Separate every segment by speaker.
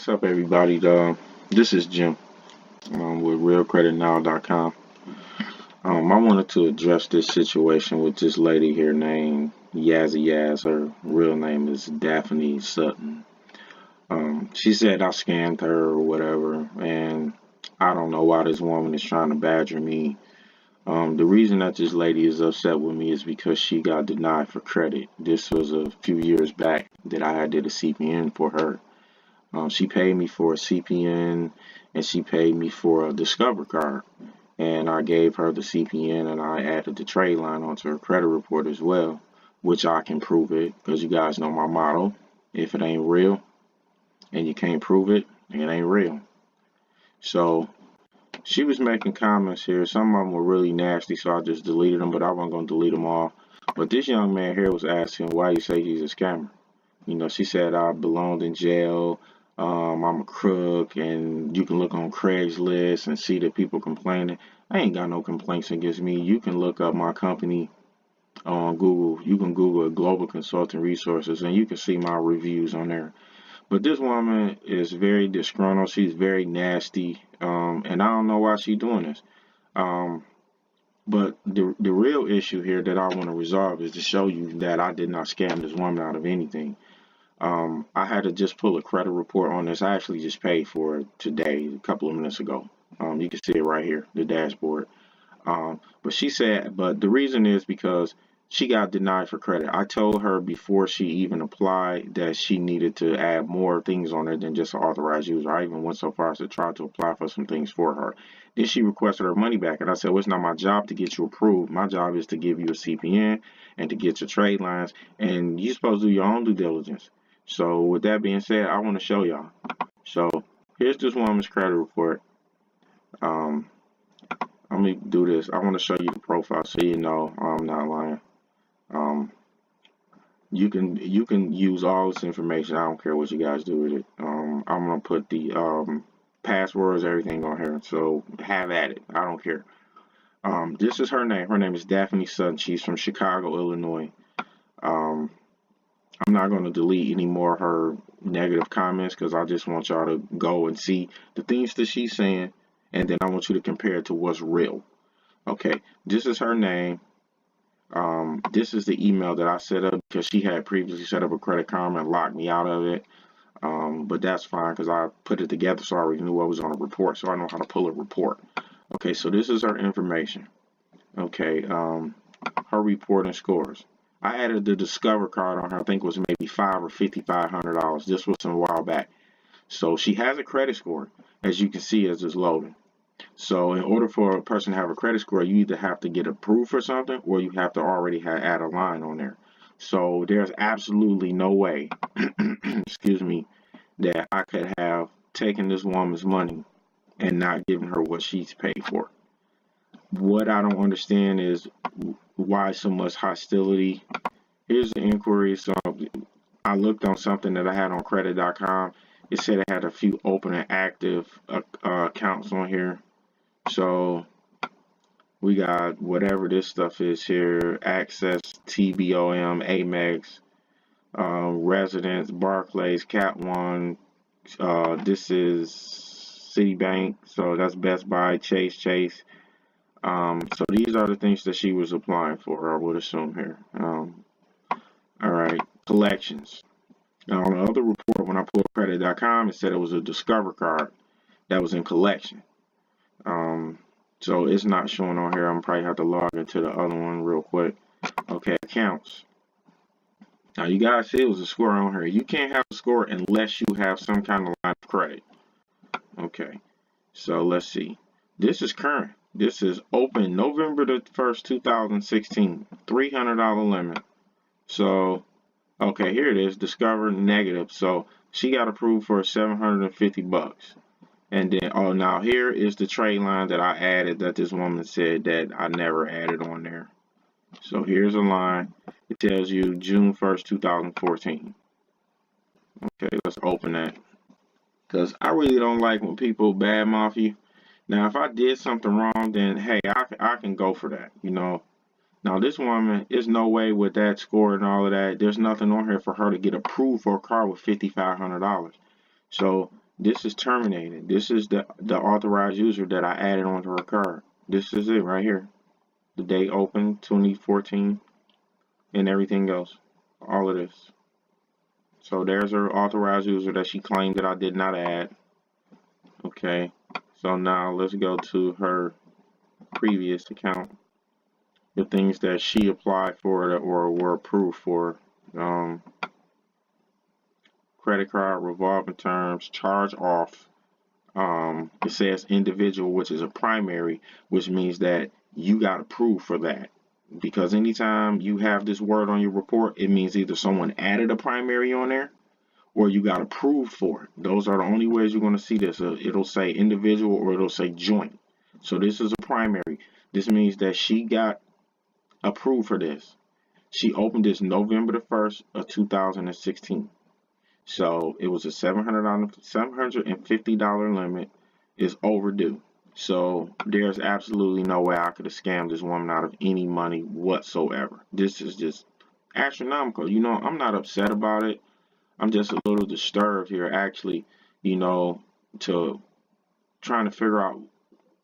Speaker 1: What's up, everybody? This is Jim with RealCreditNow.com. I wanted to address this situation with this lady here named Yazzie Yaz. Her real name is Daphne Sutton. She said I scammed her or whatever, and I don't know why this woman is trying to badger me. The reason that this lady is upset with me is because she got denied for credit. This was a few years back that I did a CPN for her. She paid me for a CPN and she paid me for a Discover card. And I gave her the CPN and I added the trade line onto her credit report as well, which I can prove it because you guys know my motto. If it ain't real and you can't prove it, it ain't real. So she was making comments here. Some of them were really nasty, so I just deleted them, but I wasn't going to delete them all. But this young man here was asking why you say he's a scammer. You know, she said I belonged in jail. I'm a crook, and you can look on Craigslist and see that people complaining. I ain't got no complaints against me. You can look up my company on Google. You can Google Global Consulting Resources, and you can see my reviews on there. But this woman is very disgruntled. She's very nasty, and I don't know why she's doing this. But the real issue here that I want to resolve is to show you that I did not scam this woman out of anything. I had to just pull a credit report on this. I actually just paid for it today, a couple of minutes ago. You can see it right here, the dashboard. But she said, but the reason is because she got denied for credit. I told her before she even applied that she needed to add more things on there than just an authorized user. I even went so far as to try to apply for some things for her. Then she requested her money back, and I said, well, it's not my job to get you approved. My job is to give you a CPN and to get your trade lines, and you're supposed to do your own due diligence. So with that being said, I want to show y'all. So here's this woman's credit report. Let me do this. I want to show you the profile so you know I'm not lying. You can use all this information. I don't care what you guys do with it. I'm gonna put the passwords, everything on here. So have at it. I don't care. This is her name. Her name is Daphne Sutton. She's from Chicago, Illinois. I'm not going to delete any more of her negative comments because I just want y'all to go and see the things that she's saying, and then I want you to compare it to what's real. Okay, this is her name. This is the email that I set up because she had previously set up a Credit Karma and locked me out of it. But that's fine because I put it together so I already knew what was on a report, so I know how to pull a report. Okay, so this is her information. Okay, her report and scores. I added the Discover card on her. I think it was maybe $500 or $5,500. This was some while back. So she has a credit score, as you can see as it's loading. So in order for a person to have a credit score, you either have to get approved for something or you have to already add a line on there. So there's absolutely no way, excuse me, that I could have taken this woman's money and not given her what she's paid for. What I don't understand is why so much hostility. Here's the inquiry. So I looked on something that I had on credit.com. It said it had a few open and active accounts on here. So we got whatever this stuff is here: Access, TBOM, Amex, Residence, Barclays, Cat One. This is Citibank. So that's Best Buy, Chase. So these are the things that she was applying for, I would assume here. All right, collections. Now on the other report, when I pulled credit.com, it said it was a Discover card that was in collection. So it's not showing on here. I'm probably have to log into the other one real quick. Okay, accounts. Now you guys see it was a score on here. You can't have a score unless you have some kind of line of credit. Okay, so let's see. This is current. This is open November the 1st, 2016. $300 limit. So, okay, here it is. Discover negative. So she got approved for $750. And then, oh, now here is the trade line that I added that this woman said that I never added on there. So here's a line. It tells you June 1st, 2014. Okay, let's open that. Because I really don't like when people badmouth you. Now, if I did something wrong, then, hey, I can go for that, you know. Now, this woman, there's no way with that score and all of that, there's nothing on here for her to get approved for a car with $5,500. So This is terminated. This is the authorized user that I added onto her card. This is it right here. The date open 2014 and everything else. All of this. So there's her authorized user that she claimed that I did not add. Okay. So now let's go to her previous account. The things that she applied for or were approved for. Credit card, revolving terms, charge off. It says individual, which is a primary, which means that you got approved for that. Because anytime you have this word on your report, it means either someone added a primary on there or you got approved for it. Those are the only ways you're going to see this. It'll say individual or it'll say joint. So this is a primary. This means that she got approved for this. She opened this November the 1st of 2016. So it was a $750 limit. Is overdue. So there's absolutely no way I could have scammed this woman out of any money whatsoever. This is just astronomical. You know, I'm not upset about it. I'm just a little disturbed here, actually, you know, to trying to figure out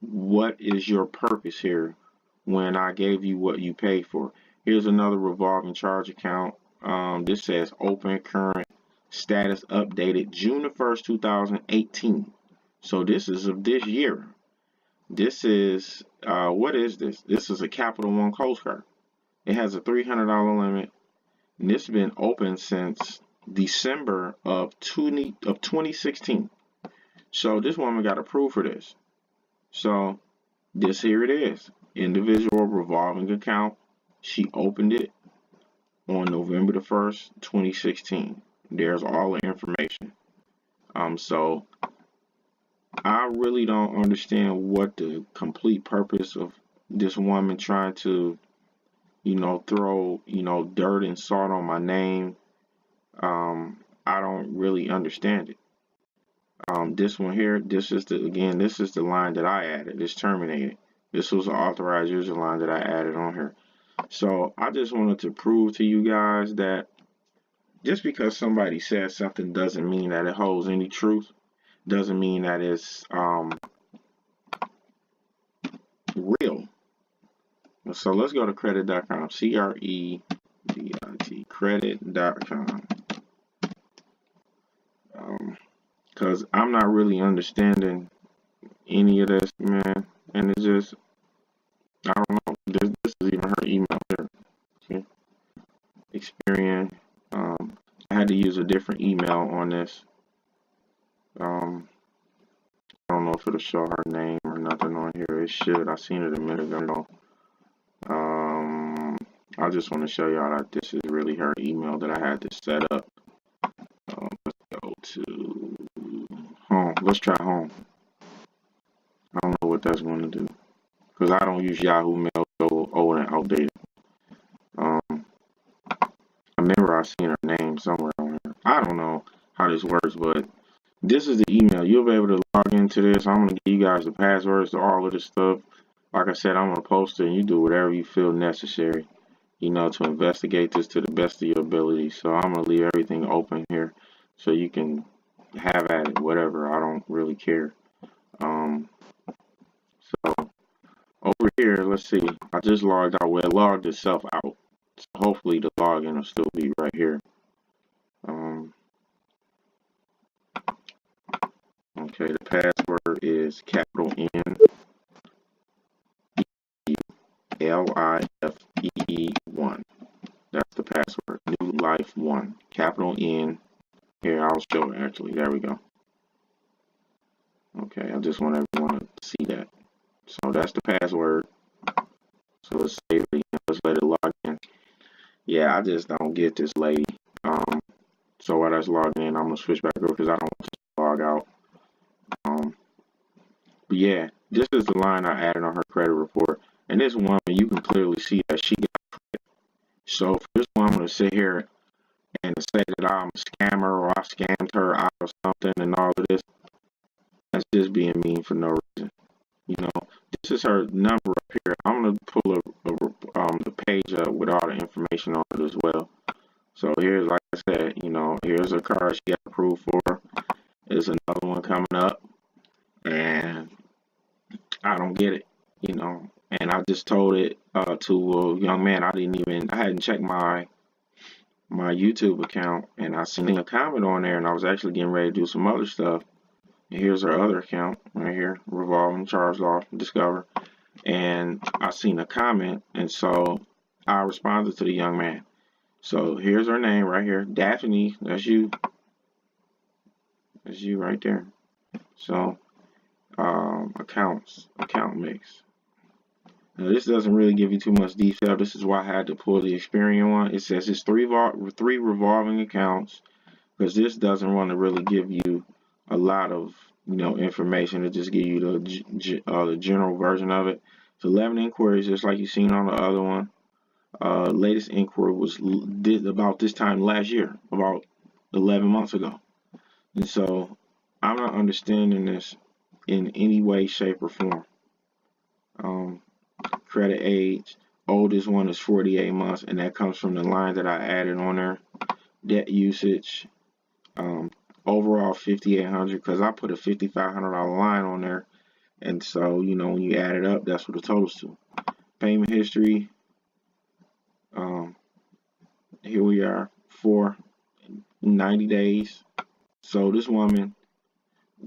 Speaker 1: what is your purpose here when I gave you what you paid for. Here's another revolving charge account. This says open current status updated June the 1st, 2018. So this is of this year. This is, what is this? This is a Capital One Coast Guard. It has a $300 limit. And this has been open since December of 2016. So this woman got approved for this. So this here it is. Individual revolving account. She opened it on November the 1st, 2016. There's all the information. So I really don't understand what the complete purpose of this woman trying to, you know, throw, you know, dirt and salt on my name. I don't really understand it. This one here, this is the line that I added. It's terminated. This was an authorized user line that I added on here. So I just wanted to prove to you guys that just because somebody says something doesn't mean that it holds any truth. Doesn't mean that it's real. So let's go to credit.com. CREDIT, credit.com. Because I'm not really understanding any of this, man. And it's just, I don't know. This is even her email there. Okay. Experian. I had to use a different email on this. I don't know if it'll show her name or nothing on here. It should. I seen it a minute ago. I just want to show y'all that this is really her email that I had to set up. Let's go to home. Let's try home. I don't know what that's going to do because I don't use Yahoo Mail, so old and outdated. I remember I seen her name somewhere on here. I don't know how this works, but this is the email. You'll be able to log into this. I'm going to give you guys the passwords to all of this stuff. Like I said, I'm going to post it and you do whatever you feel necessary, you know, to investigate this to the best of your ability. So I'm going to leave everything open here so you can have at it, whatever. I don't really care. So over here, let's see. I just logged out. Well, it logged itself out. So hopefully the login will still be right here. Okay, the password is capital N LIFE1. That's the password. New Life 1. Capital N. Here, I'll show it actually. There we go. Okay, I just want everyone to see that. So that's the password. So let's save it again. Let's let it log in. Yeah, I just don't get this lady. So while that's logged in, I'm gonna switch back over because I don't want to log out. But yeah, this is the line I added on her credit report. And this woman, you can clearly see that she got credit. So for this woman to sit here and to say that I'm a scammer or I scammed her out of something and all of this, that's just being mean for no reason. You know, this is her number up here. I'm gonna pull the page up with all the information on it as well. So here's, like I said, you know, here's a card she got approved for. There's another one coming up, and I don't get it, you know. And I just told it to a young man. I hadn't checked my YouTube account, and I seen a comment on there, and I was actually getting ready to do some other stuff. And here's our other account right here, revolving charge off discover, and I seen a comment, and so I responded to the young man. So here's her name right here, Daphne. That's you right there. So account mix. Now this doesn't really give you too much detail. This is why I had to pull the Experian one. It says it's three revolving accounts, because this doesn't want to really give you a lot of information. It just give you the general version of it. It's 11 inquiries, just like you seen on the other one. Latest inquiry was about this time last year, about 11 months ago. And so I'm not understanding this in any way, shape, or form. Credit age, oldest one is 48 months, and that comes from the line that I added on there. Debt usage, overall 5,800, because I put a $5,500 line on there, and so when you add it up, that's what it totals to. Payment history, here we are for 90 days. So this woman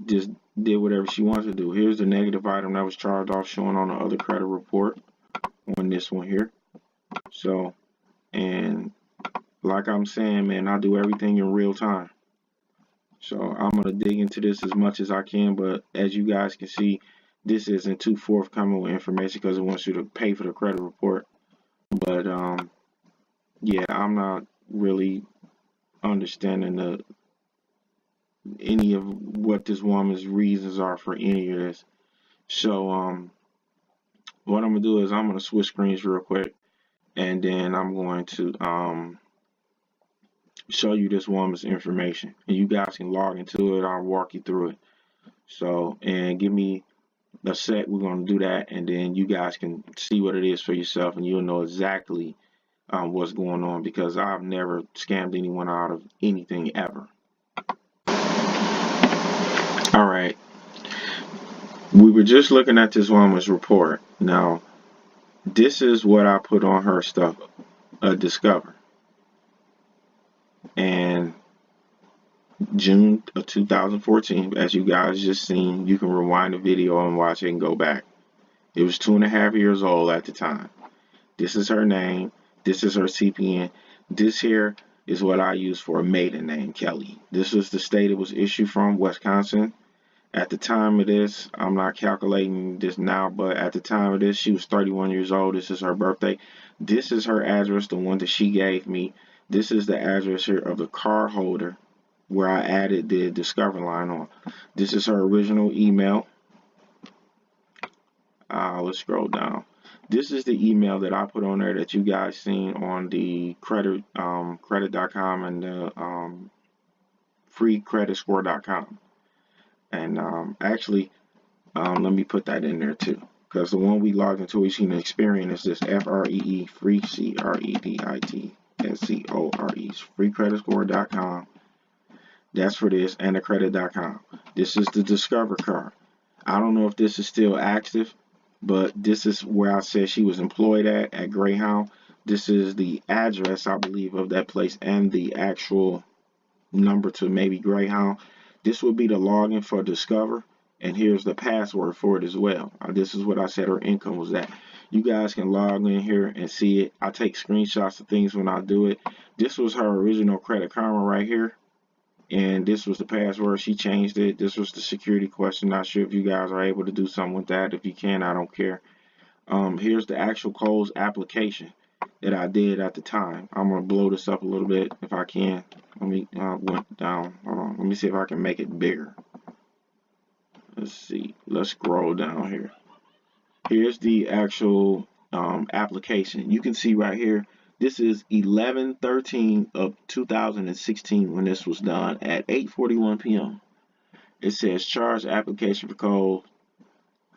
Speaker 1: just did whatever she wants to do. Here's the negative item that was charged off, showing on the other credit report on this one here. So, and like I'm saying, man, I do everything in real time. So I'm going to dig into this as much as I can, but as you guys can see, this isn't too forthcoming with information because it wants you to pay for the credit report. But yeah, I'm not really understanding any of what this woman's reasons are for any of this. So what I'm gonna do is I'm gonna switch screens real quick, and then I'm going to show you this woman's information, and you guys can log into it. I'll walk you through it. So, and give me a sec, we're gonna do that, and then you guys can see what it is for yourself, and you'll know exactly what's going on, because I've never scammed anyone out of anything ever. All right, we were just looking at this woman's report. Now, this is what I put on her stuff, Discover. And June of 2014, as you guys just seen, you can rewind the video and watch it and go back. It was 2.5 years old at the time. This is her name. This is her CPN. This here is what I use for a maiden name, Kelly. This is the state it was issued from, Wisconsin. At the time of this, I'm not calculating this now, but at the time of this, she was 31 years old. This is her birthday. This is her address, the one that she gave me. This is the address here of the card holder where I added the Discover line on. This is her original email. Let's scroll down. This is the email that I put on there that you guys seen on the credit.com and the freecreditscore.com. And actually, let me put that in there too, because the one we logged into, we seen Experian, is this FREE, free, CREDITSCORE, freecreditscore.com. That's for this, and the credit.com. This is the Discover card. I don't know if this is still active, but this is where I said she was employed at Greyhound. This is the address, I believe, of that place, and the actual number to maybe Greyhound. This would be the login for Discover, and here's the password for it as well. This is what I said her income was at. You guys can log in here and see it. I take screenshots of things when I do it. This was her original Credit Karma right here, and this was the password. She changed it. This was the security question. Not sure if you guys are able to do something with that. If you can, I don't care. Here's the actual Kohl's application that I did at the time. I'm gonna blow this up a little bit if I can. Let me went down. Hold on. Let me see if I can make it bigger. Let's see. Let's scroll down here. Here's the actual application. You can see right here. This is 11/13 of 2016 when this was done at 8:41 p.m. It says charge application for Kohl's.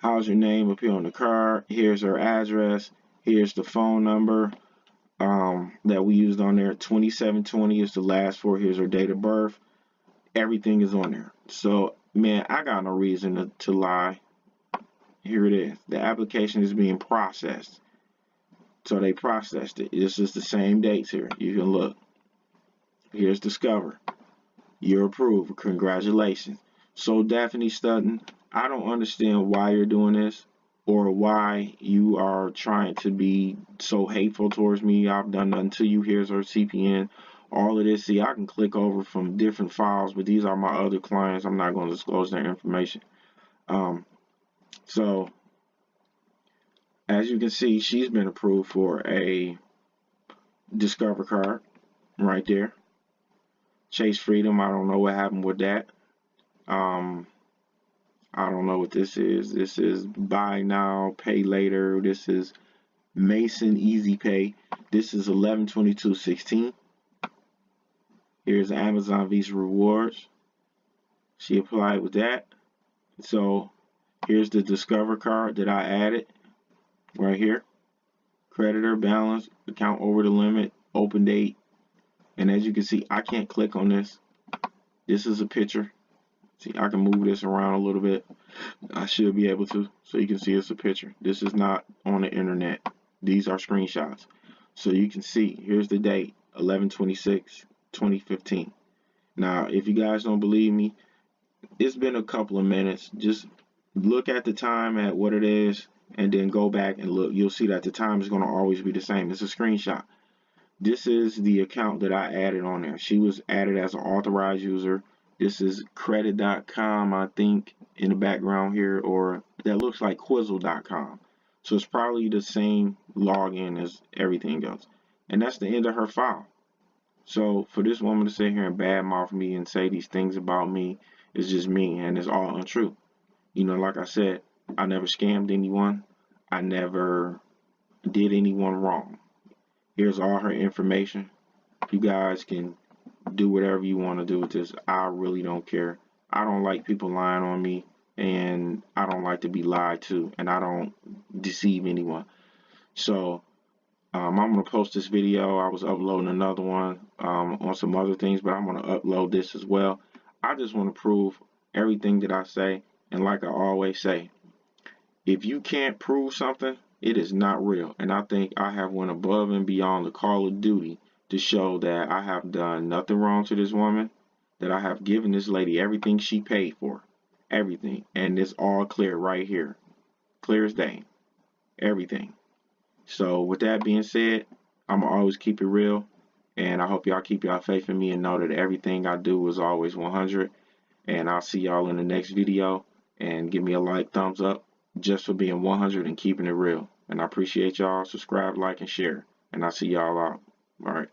Speaker 1: How's your name appear on the card? Here's her address. Here's the phone number that we used on there. 2720 is the last four. Here's her date of birth. Everything is on there. So, man, I got no reason to lie. Here it is. The application is being processed. So they processed it. This is the same dates here. You can look. Here's Discover. You're approved. Congratulations. So Daphne Stutton, I don't understand why you're doing this or why you are trying to be so hateful towards me. I've done nothing to you. Here's our CPN. All of this. See, I can click over from different files, but these are my other clients. I'm not going to disclose their information. So as you can see, she's been approved for a Discover card right there. Chase Freedom, I don't know what happened with that. I don't know what this is. This is buy now, pay later. This is Mason Easy Pay. This is 11/22/16. Here's Amazon Visa Rewards. She applied with that. So here's the Discover card that I added right here. Creditor, balance, account over the limit, open date. And as you can see, I can't click on this. This is a picture. See, I can move this around a little bit. I should be able to. So you can see it's a picture. This is not on the internet. These are screenshots. So you can see, here's the date, 11/26/2015. Now, if you guys don't believe me, it's been a couple of minutes. Just look at the time at what it is and then go back and look. You'll see that the time is going to always be the same. It's a screenshot. This is the account that I added on there. She was added as an authorized user. This is credit.com, I think, in the background here, or that looks like quizzle.com. So it's probably the same login as everything else. And that's the end of her file. So for this woman to sit here and badmouth me and say these things about me is just me, and it's all untrue. You know, like I said, I never scammed anyone. I never did anyone wrong. Here's all her information. You guys can do whatever you want to do with this. I really don't care. I don't like people lying on me, and I don't like to be lied to, and I don't deceive anyone. So I'm going to post this video. I was uploading another one on some other things, but I'm going to upload this as well. I just want to prove everything that I say, and like I always say, if you can't prove something, it is not real. And I think I have went above and beyond the call of duty to show that I have done nothing wrong to this woman, that I have given this lady everything she paid for, everything. And it's all clear right here, clear as day, everything. So with that being said, I'm going to always keep it real. And I hope y'all keep y'all faith in me and know that everything I do is always 100. And I'll see y'all in the next video. And give me a like, thumbs up, just for being 100 and keeping it real. And I appreciate y'all. Subscribe, like, and share. And I'll see y'all out. All right.